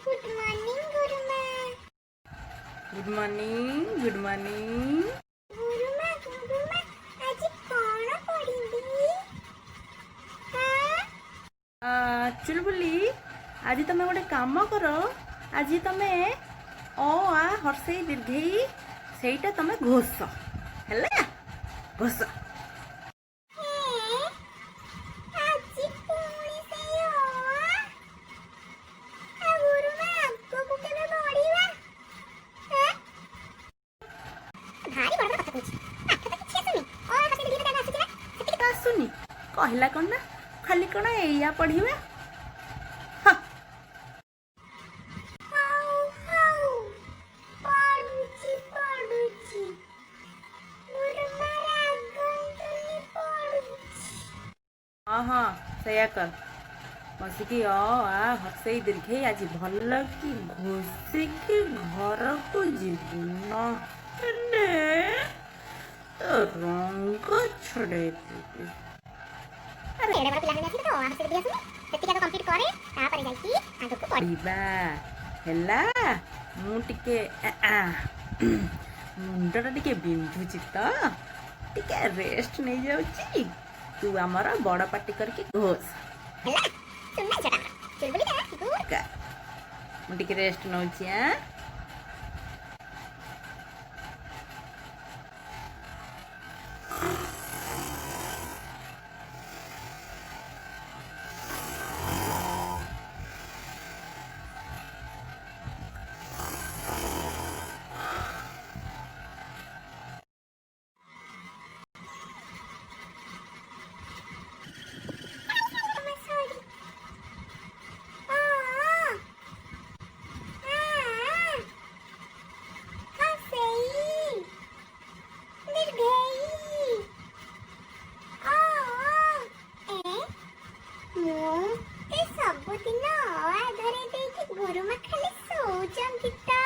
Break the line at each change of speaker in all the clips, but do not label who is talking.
Good morning गुरुमा।
Good morning good morning.
गुरुमा गुरुमा आज कौन पढ़िबी?
चुलबुली आज तुम गोटे काम कर। आज तुम अ आ हर्षई दीर्घई सेटा तुम घोष है घोष। आसुनी कहला कौन ना खाली कौन एया पढ़िबा। हाँ हाँ सया कर बसिकी आ हर्षई दीर्घई आज भल कि घोषिकी घर को जीवु न रंग छड़े देवी।
अरे एडे बड़ पिलाने आसी तो हर्षई दीर्घई आसी सेतिका तो कंप्लीट करे तापर जाईकी आगको
पढ़िबा हैला। मु टिके मुंडटा टिके बिंधुची तो टिके रेस्ट नहीं जाउची। तू आमर बड़ पार्टी करके घोष
हैला सुनना छटा चुलबुली का गुड
मु टिके रेस्ट नउची। हां
गुरुमा खाली सोचम किता।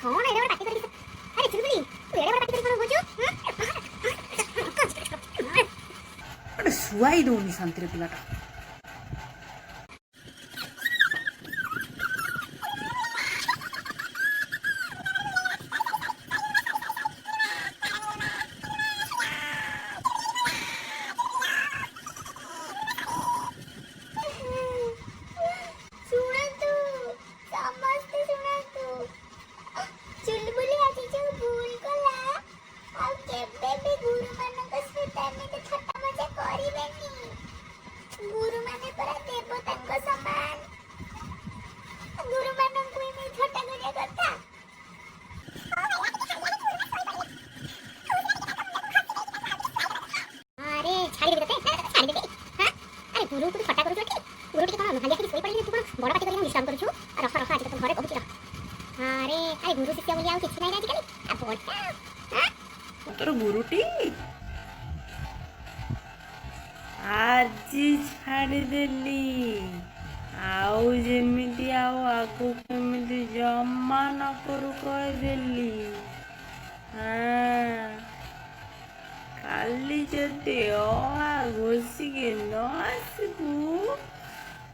कौन एडे बड़ पार्टी करके? अरे चुलबुली तू एडे बड़ पार्टी करके बोझो?
अरे सुआई दौनी शांति पिलाटा। गुरु को फटा करू कि गुरु के कोन हालिया के सोई पड़ी तू कोन बड़ पाटी करी विश्राम करू आ रखा रखा आज तो घरे कहू अरे अरे गुरु शिष्य बोलिया किछ नै आज काली आ बोलता हां तोर गुरुटी आज छाड़ी देली आउ जेमिति आउ आगु केमिति जमा न करू कह देली। हाँ काली जदि घोषिके न आसबू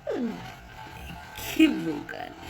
देखिबू काली।